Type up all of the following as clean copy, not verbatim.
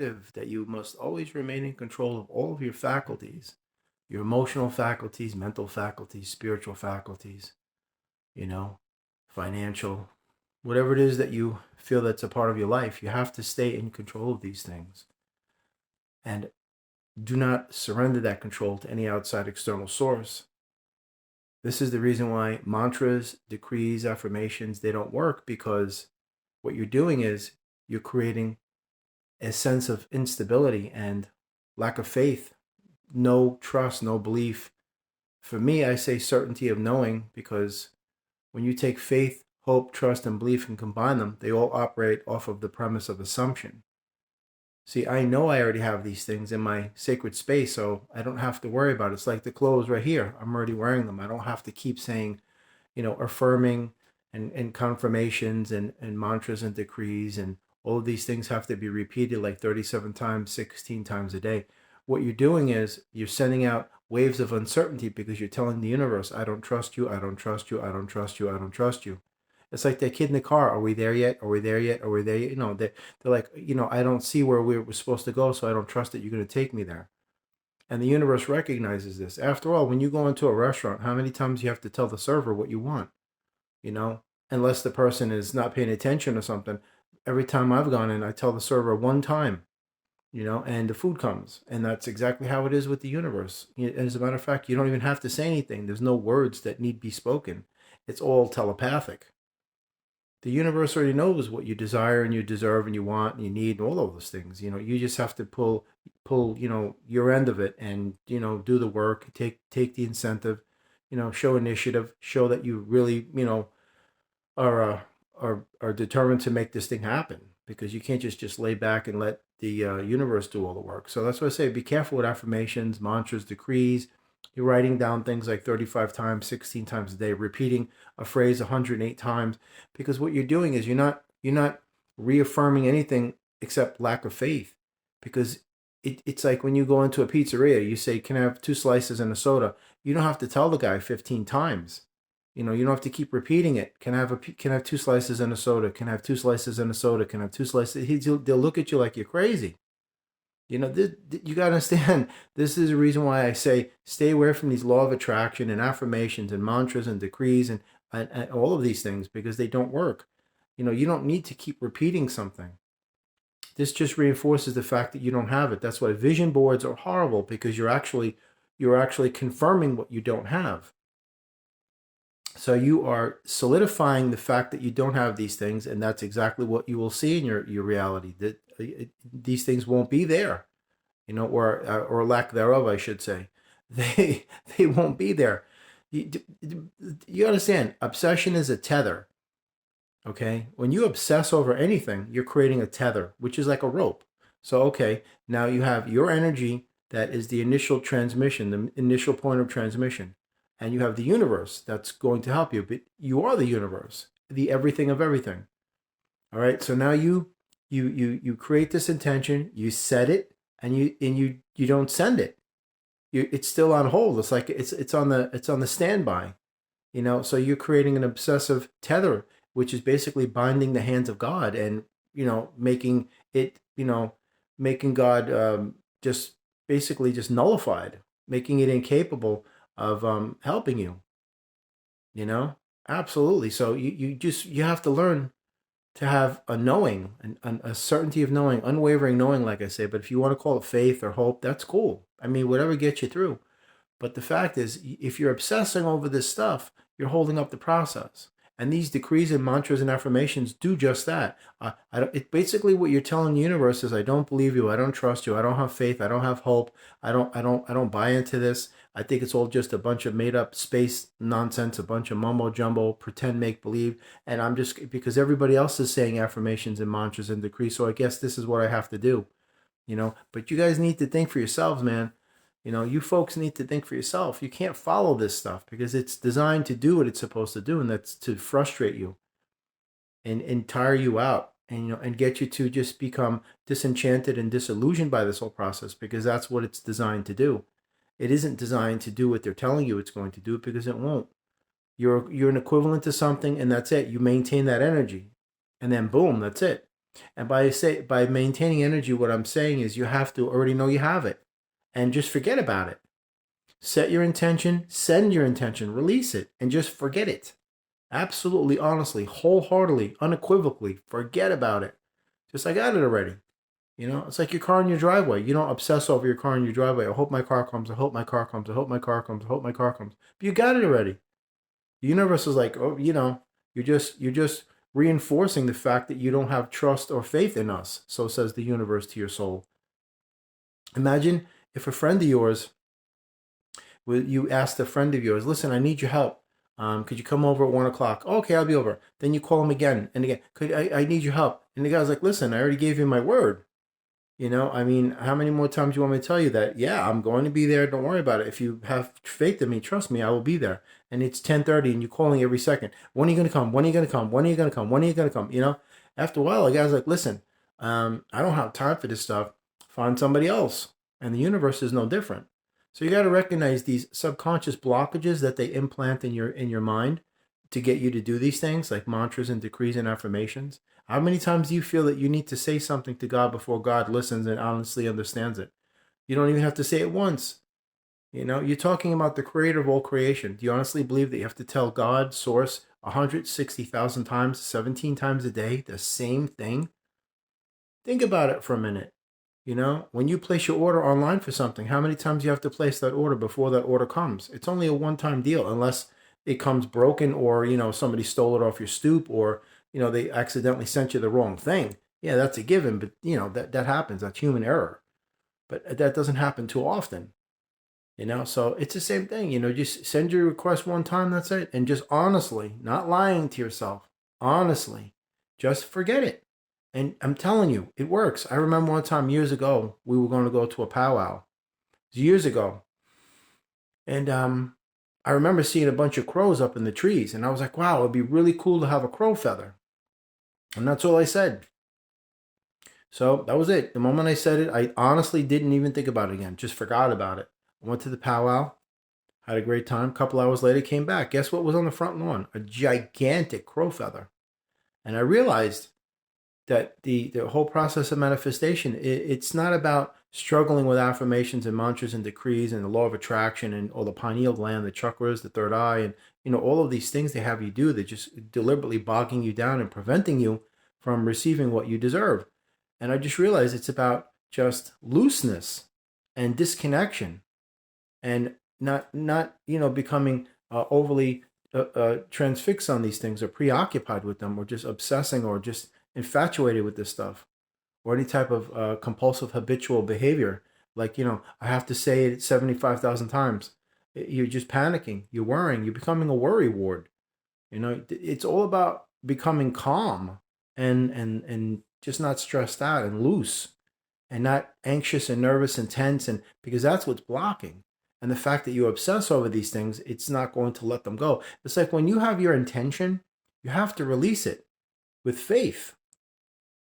that you must always remain in control of all of your faculties, your emotional faculties, mental faculties, spiritual faculties, you know, financial, whatever it is that you feel that's a part of your life. You have to stay in control of these things. And do not surrender that control to any outside external source. This is the reason why mantras, decrees, affirmations, they don't work, because what you're doing is you're creating a sense of instability and lack of faith, no trust, no belief. For me, I say certainty of knowing, because when you take faith, hope, trust, and belief and combine them, they all operate off of the premise of assumption. See, I know I already have these things in my sacred space, so I don't have to worry about it. It's like the clothes right here. I'm already wearing them. I don't have to keep saying, affirming and confirmations and mantras and decrees, and all of these things have to be repeated like 37 times, 16 times a day. What you're doing is you're sending out waves of uncertainty, because you're telling the universe, I don't trust you, I don't trust you, I don't trust you, I don't trust you. It's like that kid in the car. Are we there yet? Are we there yet? Are we there yet? They're like, I don't see where we're supposed to go, so I don't trust that you're going to take me there. And the universe recognizes this. After all, when you go into a restaurant, how many times you have to tell the server what you want? You know, unless the person is not paying attention or something. Every time I've gone in, I tell the server one time, and the food comes. And that's exactly how it is with the universe. As a matter of fact, you don't even have to say anything. There's no words that need be spoken. It's all telepathic. The universe already knows what you desire and you deserve and you want and you need and all of those things. You just have to pull your end of it, and do the work, take the incentive, show initiative, show that you really are are determined to make this thing happen, because you can't just lay back and let the universe do all the work. So that's why I say be careful with affirmations, mantras, decrees. You're writing down things like 35 times, 16 times a day, repeating a phrase 108 times, because what you're doing is you're not reaffirming anything except lack of faith. Because it's like when you go into a pizzeria, you say, can I have 2 slices and a soda? You don't have to tell the guy 15 times. You don't have to keep repeating it. Can I have 2 slices and a soda? Can I have 2 slices and a soda? Can I have 2 slices? They'll look at you like you're crazy. You got to understand, this is the reason why I say stay away from these law of attraction and affirmations and mantras and decrees and all of these things, because they don't work. You don't need to keep repeating something. This just reinforces the fact that you don't have it. That's why vision boards are horrible, because you're actually confirming what you don't have. So you are solidifying the fact that you don't have these things, and that's exactly what you will see in your reality. That these things won't be there, or lack thereof, I should say. They won't be there. You understand? Obsession is a tether. Okay, when you obsess over anything, you're creating a tether, which is like a rope. So okay, now you have your energy that is the initial transmission, the initial point of transmission, and you have the universe that's going to help you. But you are the universe, the everything of everything. All right. So now you create this intention, you set it, and you don't send it. It's still on hold. It's like it's on the standby. So you're creating an obsessive tether, which is basically binding the hands of God, and making it making God just basically just nullified, making it incapable of helping you. You know, absolutely. So you have to learn to have a knowing and a certainty of knowing, unwavering knowing, like I say. But if you want to call it faith or hope, that's cool. I mean, whatever gets you through. But the fact is, if you're obsessing over this stuff, you're holding up the process. And these decrees and mantras and affirmations do just that. Basically what you're telling the universe is, I don't believe you. I don't trust you. I don't have faith. I don't have hope. I don't buy into this. I think it's all just a bunch of made up space nonsense, a bunch of mumbo jumbo, pretend make believe. And I'm just, because everybody else is saying affirmations and mantras and decrees, so I guess this is what I have to do. But you guys need to think for yourselves, man. You folks need to think for yourself. You can't follow this stuff, because it's designed to do what it's supposed to do, and that's to frustrate you and tire you out, and get you to just become disenchanted and disillusioned by this whole process, because that's what it's designed to do. It isn't designed to do what they're telling you it's going to do, because it won't. You're an equivalent to something, and that's it. You maintain that energy, and then boom, that's it. And by maintaining energy, what I'm saying is you have to already know you have it, and just forget about it. Set your intention, send your intention, release it, and just forget it. Absolutely, honestly, wholeheartedly, unequivocally, forget about it. Just I got it already. It's like your car in your driveway. You don't obsess over your car in your driveway. I hope my car comes. I hope my car comes. I hope my car comes. I hope my car comes. But you got it already. The universe is like, oh, you're just reinforcing the fact that you don't have trust or faith in us. So says the universe to your soul. Imagine if a friend of yours, you asked a friend of yours, listen, I need your help. Could you come over at 1 o'clock? Oh, okay, I'll be over. Then you call him again and again. I need your help. And the guy's like, listen, I already gave you my word. I mean, how many more times do you want me to tell you that? Yeah, I'm going to be there. Don't worry about it. If you have faith in me, trust me, I will be there. And it's 10:30 and you're calling every second. When are you going to come? When are you going to come? When are you going to come? When are you going to come? After a while, the guy's like, listen, I don't have time for this stuff. Find somebody else. And the universe is no different. So you got to recognize these subconscious blockages that they implant in your mind to get you to do these things like mantras and decrees and affirmations. How many times do you feel that you need to say something to God before God listens and honestly understands it? You don't even have to say it once. You're talking about the creator of all creation. Do you honestly believe that you have to tell God, source, 160,000 times, 17 times a day, the same thing? Think about it for a minute. When you place your order online for something, how many times you have to place that order before that order comes? It's only a one-time deal, unless it comes broken or, somebody stole it off your stoop or, they accidentally sent you the wrong thing. Yeah, that's a given, but, that happens. That's human error. But that doesn't happen too often, So it's the same thing, just send your request one time, that's it. And just honestly, not lying to yourself, honestly, just forget it. And I'm telling you, it works. I remember one time years ago, we were going to go to a powwow. It was years ago. And I remember seeing a bunch of crows up in the trees. And I was like, wow, it'd be really cool to have a crow feather. And that's all I said. So that was it. The moment I said it, I honestly didn't even think about it again. Just forgot about it. I went to the powwow, had a great time. A couple hours later, came back. Guess what was on the front lawn? A gigantic crow feather. And I realized that the whole process of manifestation, it's not about struggling with affirmations and mantras and decrees and the law of attraction and all the pineal gland, the chakras, the third eye, and all of these things they have you do. They're just deliberately bogging you down and preventing you from receiving what you deserve. And I just realized it's about just looseness and disconnection, and not becoming overly transfixed on these things or preoccupied with them or just obsessing or just infatuated with this stuff or any type of compulsive habitual behavior. Like, I have to say it 75,000 times. You're just panicking. You're worrying. You're becoming a worry ward. It's all about becoming calm and just not stressed out and loose and not anxious and nervous and tense, and because that's what's blocking. And the fact that you obsess over these things, it's not going to let them go. It's like when you have your intention, you have to release it with faith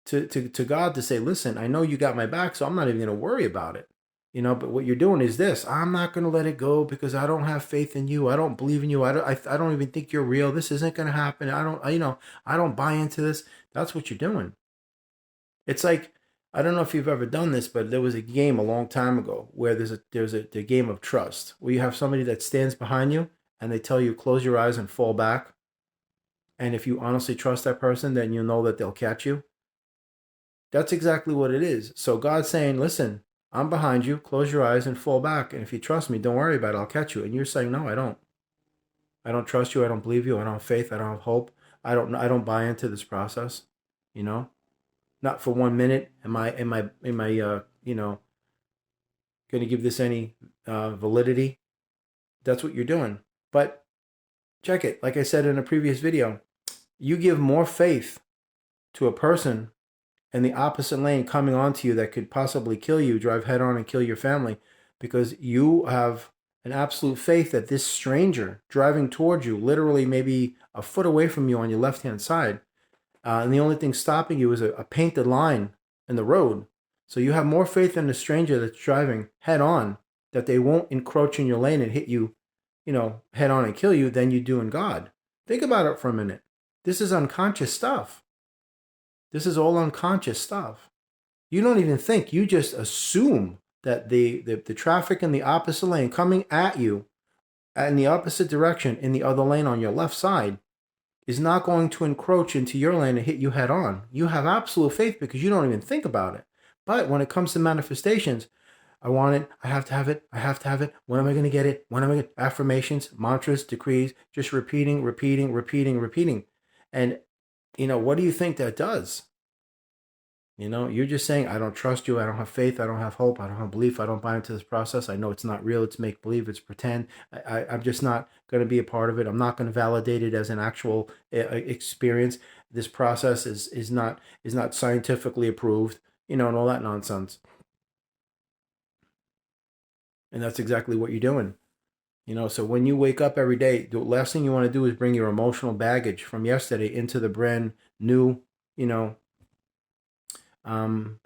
to God to say, listen, I know you got my back, so I'm not even going to worry about it. But what you're doing is this: I'm not going to let it go because I don't have faith in you. I don't believe in you. I don't even think you're real. This isn't going to happen. I don't buy into this. That's what you're doing. It's like, I don't know if you've ever done this, but there was a game a long time ago where there's a game of trust where you have somebody that stands behind you and they tell you close your eyes and fall back. And if you honestly trust that person, then you'll know that they'll catch you. That's exactly what it is. So God's saying, listen, I'm behind you, close your eyes and fall back. And if you trust me, don't worry about it, I'll catch you. And you're saying, no, I don't. I don't trust you. I don't believe you. I don't have faith. I don't have hope. I don't buy into this process. Not for 1 minute am I going to give this any validity. That's what you're doing. But check it. Like I said in a previous video, you give more faith to a person in the opposite lane coming onto you that could possibly kill you, drive head on and kill your family, because you have an absolute faith that this stranger driving towards you, literally maybe a foot away from you on your left-hand side, and the only thing stopping you is a painted line in the road. So you have more faith in the stranger that's driving head on that they won't encroach in your lane and hit you, head on and kill you than you do in God. Think about it for a minute. This is unconscious stuff. This is all unconscious stuff. You don't even think. You just assume that the traffic in the opposite lane coming at you in the opposite direction in the other lane on your left side is not going to encroach into your lane and hit you head on. You have absolute faith because you don't even think about it. But when it comes to manifestations, I want it, I have to have it, I have to have it. When am I going to get it? When am I going to? Affirmations, mantras, decrees, just repeating, repeating, repeating, repeating. And, what do you think that does? You're just saying, I don't trust you. I don't have faith. I don't have hope. I don't have belief. I don't buy into this process. I know it's not real. It's make believe. It's pretend. I'm just not going to be a part of it. I'm not going to validate it as an actual experience. This process is not scientifically approved, and all that nonsense. And that's exactly what you're doing. So when you wake up every day, the last thing you want to do is bring your emotional baggage from yesterday into the brand new, um,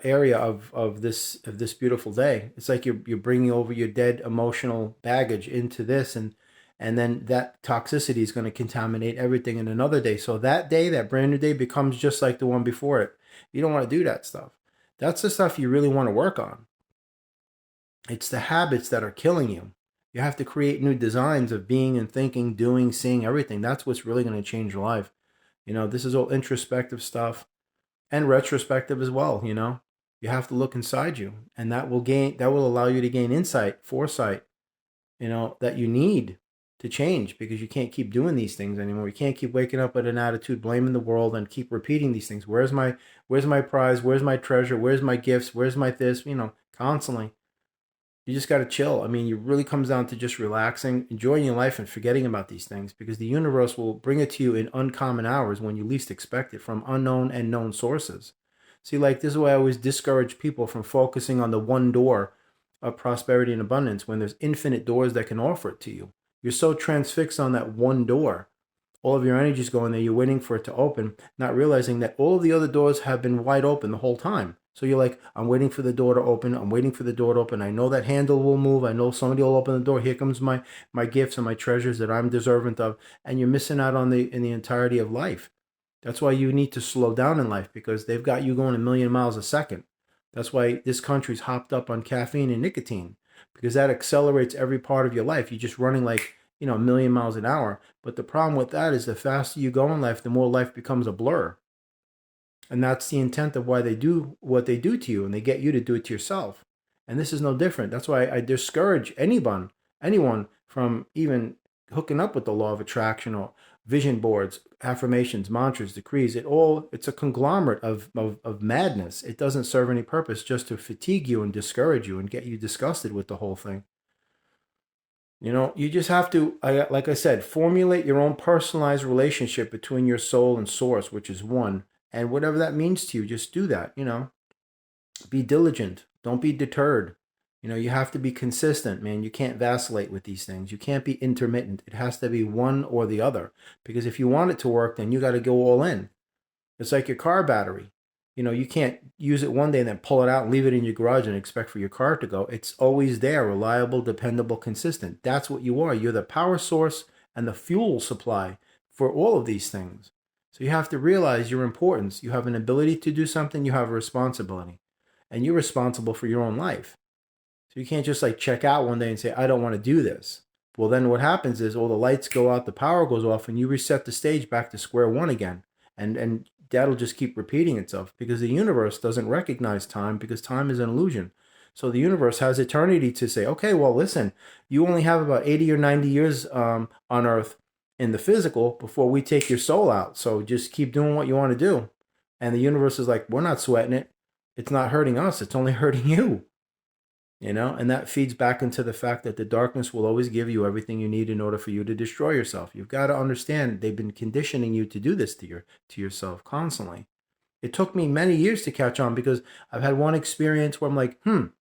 area of this beautiful day. It's like you're bringing over your dead emotional baggage into this, and then that toxicity is going to contaminate everything in another day. So that day, that brand new day, becomes just like the one before it. You don't want to do that stuff. That's the stuff you really want to work on. It's the habits that are killing you. You have to create new designs of being and thinking, doing, seeing, everything. That's what's really going to change your life. This is all introspective stuff and retrospective as well. You have to look inside you, and that will allow you to gain insight, foresight, that you need to change, because you can't keep doing these things anymore. You can't keep waking up with an attitude, blaming the world, and keep repeating these things. Where's my prize? Where's my treasure? Where's my gifts? Where's my this? Constantly. You just got to chill. It really comes down to just relaxing, enjoying your life, and forgetting about these things, because the universe will bring it to you in uncommon hours when you least expect it, from unknown and known sources. See, this is why I always discourage people from focusing on the one door of prosperity and abundance when there's infinite doors that can offer it to you. You're so transfixed on that one door. All of your energy is going there. You're waiting for it to open, not realizing that all of the other doors have been wide open the whole time. So you're like, I'm waiting for the door to open. I'm waiting for the door to open. I know that handle will move. I know somebody will open the door. Here comes my gifts and my treasures that I'm deserving of. And you're missing out on in the entirety of life. That's why you need to slow down in life, because they've got you going a million miles a second. That's why this country's hopped up on caffeine and nicotine, because that accelerates every part of your life. You're just running like, a million miles an hour. But the problem with that is the faster you go in life, the more life becomes a blur. And that's the intent of why they do what they do to you, and they get you to do it to yourself. And this is no different. That's why I discourage anyone from even hooking up with the law of attraction or vision boards, affirmations, mantras, decrees. It's a conglomerate of madness. It doesn't serve any purpose, just to fatigue you and discourage you and get you disgusted with the whole thing. You just have to, like I said, formulate your own personalized relationship between your soul and source, which is one. And whatever that means to you, just do that. Be diligent. Don't be deterred. You have to be consistent, man. You can't vacillate with these things. You can't be intermittent. It has to be one or the other. Because if you want it to work, then you got to go all in. It's like your car battery. You can't use it one day and then pull it out and leave it in your garage and expect for your car to go. It's always there, reliable, dependable, consistent. That's what you are. You're the power source and the fuel supply for all of these things. So you have to realize your importance. You have an ability to do something. You have a responsibility. And you're responsible for your own life. So you can't just check out one day and say, I don't want to do this. Well, then what happens is all the lights go out, the power goes off, and you reset the stage back to square one again. And that'll just keep repeating itself, because the universe doesn't recognize time, because time is an illusion. So the universe has eternity to say, okay, well, listen, you only have about 80 or 90 years on Earth in the physical before we take your soul out. So just keep doing what you want to do. And the universe is like, we're not sweating it. It's not hurting us. It's only hurting you. And that feeds back into the fact that the darkness will always give you everything you need in order for you to destroy yourself. You've got to understand they've been conditioning you to do this to yourself constantly. It took me many years to catch on, because I've had one experience where I'm like, and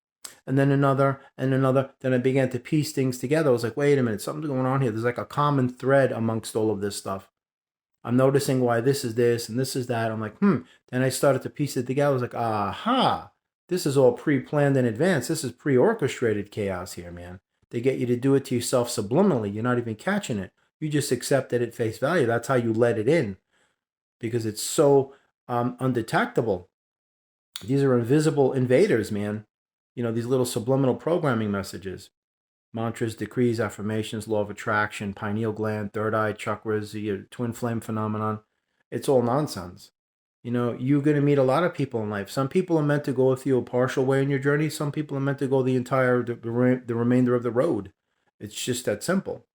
then another and another. Then I began to piece things together. I was like, wait a minute, something's going on here. There's like a common thread amongst all of this stuff. I'm noticing why this is this and this is that. I'm like, Then I started to piece it together. I was like, aha. This is all pre-planned in advance. This is pre-orchestrated chaos here, man. They get you to do it to yourself subliminally. You're not even catching it. You just accept it at face value. That's how you let it in, because it's so undetectable. These are invisible invaders, man. These little subliminal programming messages, mantras, decrees, affirmations, law of attraction, pineal gland, third eye chakras, the twin flame phenomenon. It's all nonsense. You're going to meet a lot of people in life. Some people are meant to go with you a partial way in your journey. Some people are meant to go the remainder of the road. It's just that simple,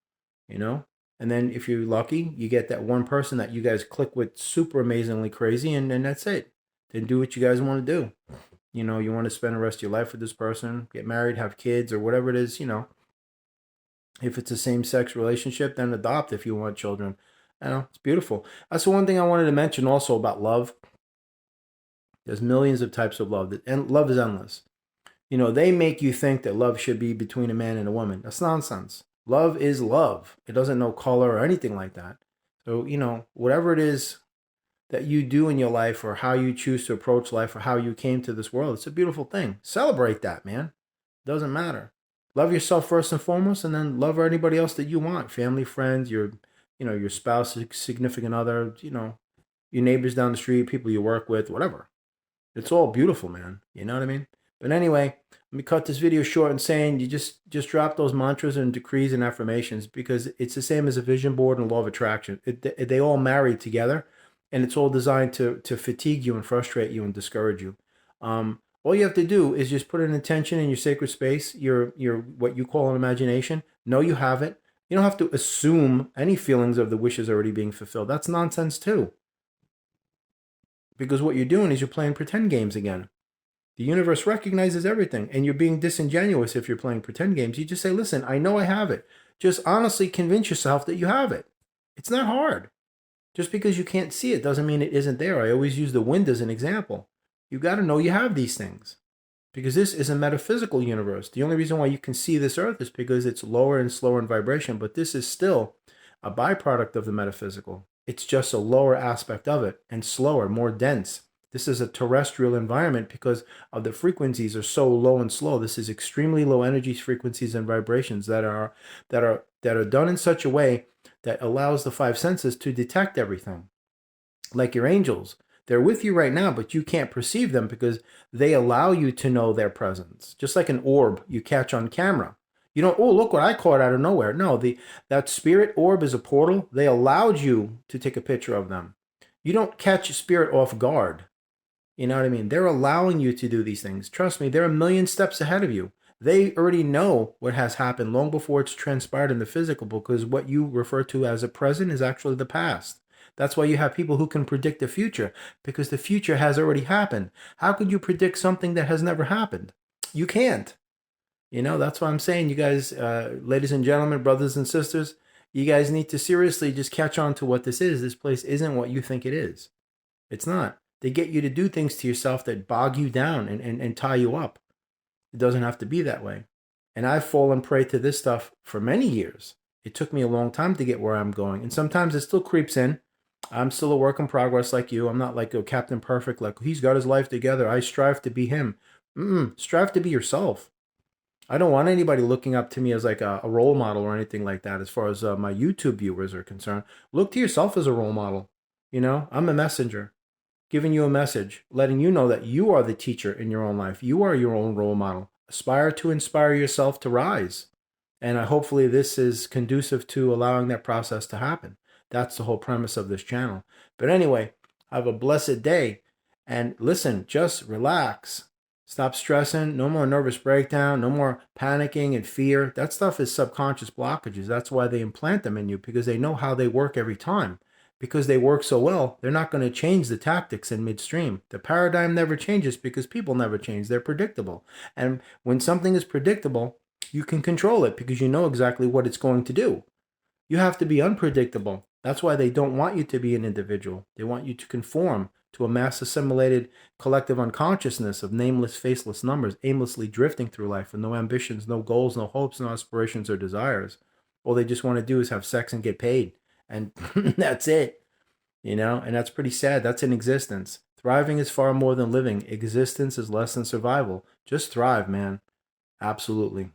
you know? And then if you're lucky, you get that one person that you guys click with super amazingly crazy, and then that's it. Then do what you guys want to do. You want to spend the rest of your life with this person, get married, have kids, or whatever it is, If it's a same-sex relationship, then adopt if you want children. It's beautiful. That's the one thing I wanted to mention also about love. There's millions of types of love, and love is endless. They make you think that love should be between a man and a woman. That's nonsense. Love is love. It doesn't know color or anything like that. So, whatever it is that you do in your life, or how you choose to approach life, or how you came to this world, it's a beautiful thing. Celebrate that, man. It doesn't matter. Love yourself first and foremost, and then love anybody else that you want. Family, friends, your spouse, significant other, your neighbors down the street, people you work with, whatever. It's all beautiful, man. You know what I mean? But anyway, let me cut this video short and saying you just drop those mantras and decrees and affirmations, because it's the same as a vision board and law of attraction. They all marry together, and it's all designed to fatigue you and frustrate you and discourage you. All you have to do is just put an intention in your sacred space, your what you call an imagination. Know you have it. You don't have to assume any feelings of the wishes already being fulfilled. That's nonsense too. Because what you're doing is you're playing pretend games again. The universe recognizes everything, and you're being disingenuous if you're playing pretend games. You just say, listen, I know I have it. Just honestly convince yourself that you have it. It's not hard. Just because you can't see it doesn't mean it isn't there. I always use the wind as an example. You got to know you have these things, because this is a metaphysical universe. The only reason why you can see this earth is because it's lower and slower in vibration, but this is still a byproduct of the metaphysical. It's just a lower aspect of it, and slower, more dense. This is a terrestrial environment because of the frequencies are so low and slow. This is extremely low energy frequencies and vibrations that are done in such a way that allows the five senses to detect everything. Like your angels, they're with you right now, but you can't perceive them because they allow you to know their presence. Just like an orb you catch on camera. You don't, oh, look what I caught out of nowhere. No, that spirit orb is a portal. They allowed you to take a picture of them. You don't catch a spirit off guard. You know what I mean? They're allowing you to do these things. Trust me, they're a million steps ahead of you. They already know what has happened long before it's transpired in the physical, because what you refer to as a present is actually the past. That's why you have people who can predict the future, because the future has already happened. How could you predict something that has never happened? You can't. That's why I'm saying, you guys, ladies and gentlemen, brothers and sisters, you guys need to seriously just catch on to what this is. This place isn't what you think it is. It's not. They get you to do things to yourself that bog you down and tie you up. It doesn't have to be that way. And I've fallen prey to this stuff for many years. It took me a long time to get where I'm going. And sometimes it still creeps in. I'm still a work in progress like you. I'm not like a Captain Perfect, like he's got his life together. I strive to be him. Strive to be yourself. I don't want anybody looking up to me as like a role model or anything like that as far as my YouTube viewers are concerned. Look to yourself as a role model. I'm a messenger, giving you a message, letting you know that you are the teacher in your own life. You are your own role model. Aspire to inspire yourself to rise. And hopefully this is conducive to allowing that process to happen. That's the whole premise of this channel. But anyway, have a blessed day. And listen, just relax. Stop stressing. No more nervous breakdown. No more panicking and fear. That stuff is subconscious blockages. That's why they implant them in you, because they know how they work every time. Because they work so well, they're not going to change the tactics in midstream. The paradigm never changes because people never change. They're predictable. And when something is predictable, you can control it because you know exactly what it's going to do. You have to be unpredictable. That's why they don't want you to be an individual. They want you to conform to a mass assimilated collective unconsciousness of nameless, faceless numbers, aimlessly drifting through life with no ambitions, no goals, no hopes, no aspirations or desires. All they just want to do is have sex and get paid. And that's it, and that's pretty sad. That's an existence. Thriving is far more than living. Existence is less than survival. Just thrive, man. Absolutely.